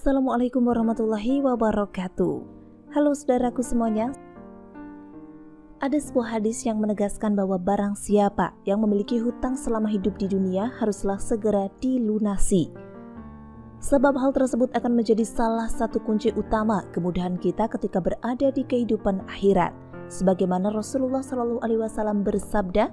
Assalamualaikum warahmatullahi wabarakatuh. Halo saudaraku semuanya. Ada sebuah hadis yang menegaskan bahwa barang siapa yang memiliki hutang selama hidup di dunia haruslah segera dilunasi. Sebab hal tersebut akan menjadi salah satu kunci utama kemudahan kita ketika berada di kehidupan akhirat. Sebagaimana Rasulullah SAW bersabda,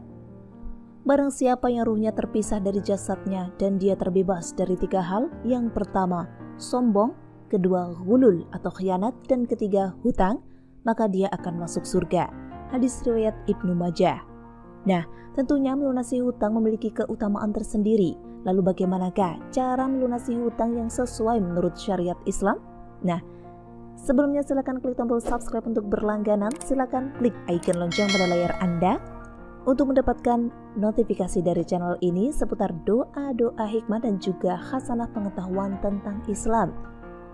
barang siapa yang ruhnya terpisah dari jasadnya dan dia terbebas dari 3 hal, yang pertama sombong, kedua ghulul atau khianat, dan ketiga hutang, maka dia akan masuk surga. Hadis riwayat Ibnu Majah. Nah, tentunya melunasi hutang memiliki keutamaan tersendiri. Lalu bagaimanakah cara melunasi hutang yang sesuai menurut syariat Islam? Nah, sebelumnya silakan klik tombol subscribe untuk berlangganan. Silakan klik icon lonceng pada layar Anda untuk mendapatkan notifikasi dari channel ini seputar doa-doa hikmah dan juga khasanah pengetahuan tentang Islam.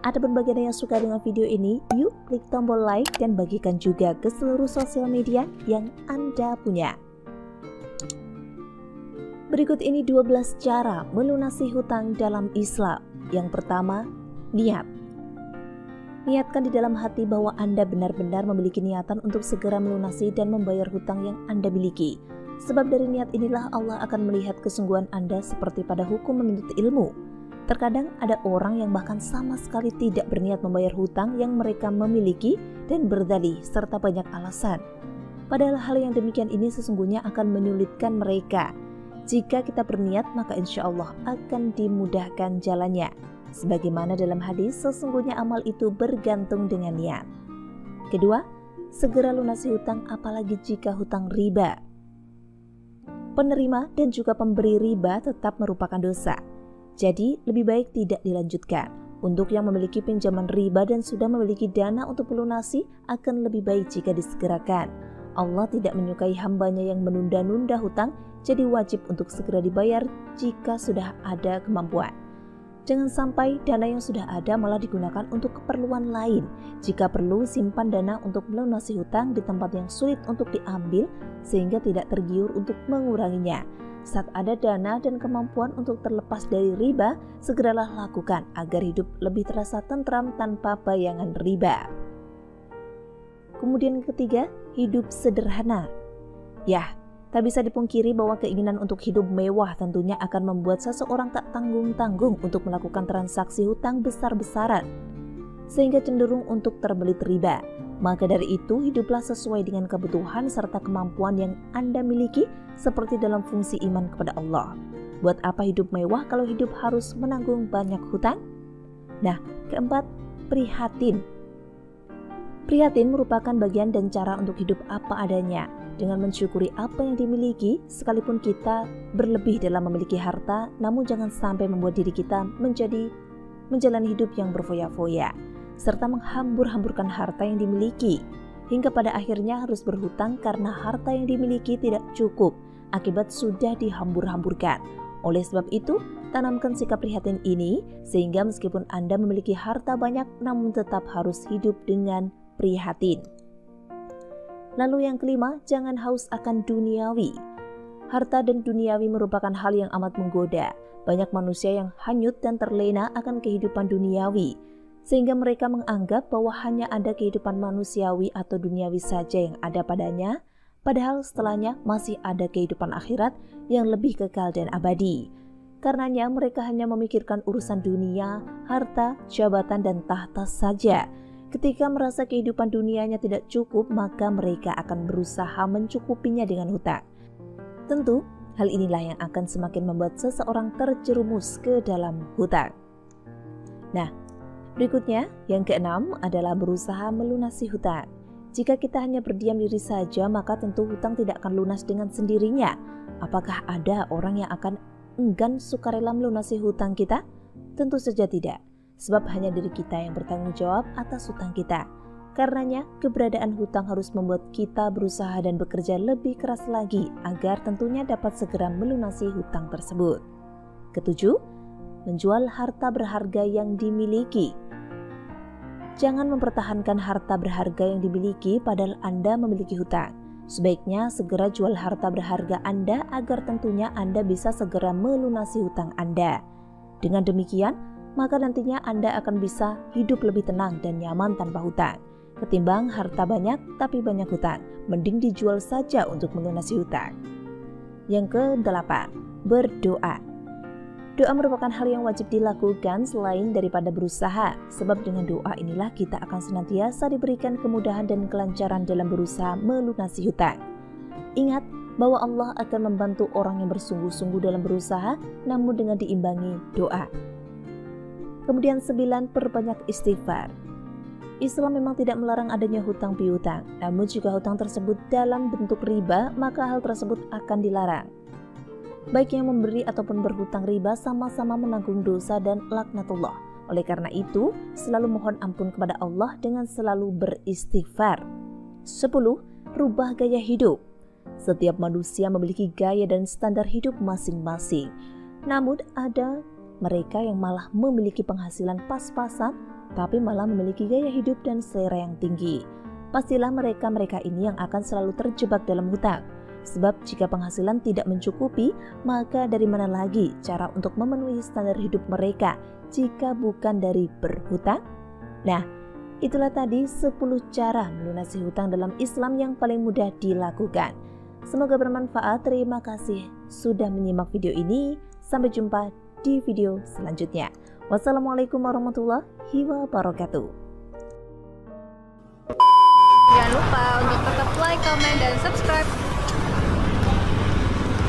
Adapun bagi Anda yang suka dengan video ini, yuk klik tombol like dan bagikan juga ke seluruh sosial media yang Anda punya. Berikut ini 12 cara melunasi hutang dalam Islam. Yang pertama, niat. Niatkan di dalam hati bahwa Anda benar-benar memiliki niatan untuk segera melunasi dan membayar hutang yang Anda miliki. Sebab dari niat inilah Allah akan melihat kesungguhan Anda seperti pada hukum menuntut ilmu. Terkadang ada orang yang bahkan sama sekali tidak berniat membayar hutang yang mereka memiliki dan berdalih serta banyak alasan. Padahal hal yang demikian ini sesungguhnya akan menyulitkan mereka. Jika kita berniat, maka insya Allah akan dimudahkan jalannya. Sebagaimana dalam hadis, sesungguhnya amal itu bergantung dengan niat. Kedua, segera lunasi hutang apalagi jika hutang riba. Penerima dan juga pemberi riba tetap merupakan dosa. Jadi, lebih baik tidak dilanjutkan. Untuk yang memiliki pinjaman riba dan sudah memiliki dana untuk melunasi, akan lebih baik jika disegerakan. Allah tidak menyukai hambanya yang menunda-nunda hutang, jadi wajib untuk segera dibayar jika sudah ada kemampuan. Jangan sampai dana yang sudah ada malah digunakan untuk keperluan lain. Jika perlu, simpan dana untuk melunasi hutang di tempat yang sulit untuk diambil sehingga tidak tergiur untuk menguranginya. Saat ada dana dan kemampuan untuk terlepas dari riba, segeralah lakukan agar hidup lebih terasa tentram tanpa bayangan riba. Kemudian ketiga, hidup sederhana. Ya, tak bisa dipungkiri bahwa keinginan untuk hidup mewah tentunya akan membuat seseorang tak tanggung-tanggung untuk melakukan transaksi hutang besar-besaran, sehingga cenderung untuk terbelit riba. Maka dari itu, hiduplah sesuai dengan kebutuhan serta kemampuan yang Anda miliki, seperti dalam fungsi iman kepada Allah. Buat apa hidup mewah kalau hidup harus menanggung banyak hutang? Nah, keempat, prihatin. Prihatin merupakan bagian dan cara untuk hidup apa adanya, dengan mensyukuri apa yang dimiliki, sekalipun kita berlebih dalam memiliki harta, namun jangan sampai membuat diri kita menjalani hidup yang berfoya-foya, serta menghambur-hamburkan harta yang dimiliki, hingga pada akhirnya harus berhutang karena harta yang dimiliki tidak cukup, akibat sudah dihambur-hamburkan. Oleh sebab itu, tanamkan sikap prihatin ini, sehingga meskipun Anda memiliki harta banyak, namun tetap harus hidup dengan prihatin. Lalu yang kelima, jangan haus akan duniawi. Harta dan duniawi merupakan hal yang amat menggoda. Banyak manusia yang hanyut dan terlena akan kehidupan duniawi, sehingga mereka menganggap bahwa hanya ada kehidupan manusiawi atau duniawi saja yang ada padanya, padahal setelahnya masih ada kehidupan akhirat yang lebih kekal dan abadi. Karenanya mereka hanya memikirkan urusan dunia, harta, jabatan, dan tahta saja. Ketika merasa kehidupan dunianya tidak cukup, maka mereka akan berusaha mencukupinya dengan hutang. Tentu, hal inilah yang akan semakin membuat seseorang terjerumus ke dalam hutang. Nah, berikutnya, yang keenam adalah berusaha melunasi hutang. Jika kita hanya berdiam diri saja, maka tentu hutang tidak akan lunas dengan sendirinya. Apakah ada orang yang akan enggan sukarela melunasi hutang kita? Tentu saja tidak. Sebab hanya diri kita yang bertanggung jawab atas hutang kita. Karenanya, keberadaan hutang harus membuat kita berusaha dan bekerja lebih keras lagi agar tentunya dapat segera melunasi hutang tersebut. Ketujuh, menjual harta berharga yang dimiliki. Jangan mempertahankan harta berharga yang dimiliki padahal Anda memiliki hutang. Sebaiknya segera jual harta berharga Anda agar tentunya Anda bisa segera melunasi hutang Anda. Dengan demikian, maka nantinya Anda akan bisa hidup lebih tenang dan nyaman tanpa hutang. Ketimbang harta banyak tapi banyak hutang, mending dijual saja untuk melunasi hutang. Yang ke-8, berdoa. Doa merupakan hal yang wajib dilakukan selain daripada berusaha, sebab dengan doa inilah kita akan senantiasa diberikan kemudahan dan kelancaran dalam berusaha melunasi hutang. Ingat bahwa Allah akan membantu orang yang bersungguh-sungguh dalam berusaha, namun dengan diimbangi doa. Kemudian 9, perbanyak istighfar. Islam memang tidak melarang adanya hutang piutang, namun jika hutang tersebut dalam bentuk riba, maka hal tersebut akan dilarang. Baik yang memberi ataupun berhutang riba sama-sama menanggung dosa dan laknatullah. Oleh karena itu, selalu mohon ampun kepada Allah dengan selalu beristighfar. 10, rubah gaya hidup. Setiap manusia memiliki gaya dan standar hidup masing-masing. Namun ada mereka yang malah memiliki penghasilan pas-pasan, tapi malah memiliki gaya hidup dan selera yang tinggi. Pastilah mereka-mereka ini yang akan selalu terjebak dalam hutang. Sebab jika penghasilan tidak mencukupi, maka dari mana lagi cara untuk memenuhi standar hidup mereka jika bukan dari berhutang? Nah, itulah tadi 10 cara melunasi hutang dalam Islam yang paling mudah dilakukan. Semoga bermanfaat. Terima kasih sudah menyimak video ini. Sampai jumpa di video selanjutnya. Wassalamualaikum warahmatullahi wabarakatuh. Jangan lupa untuk tetap like, comment, dan subscribe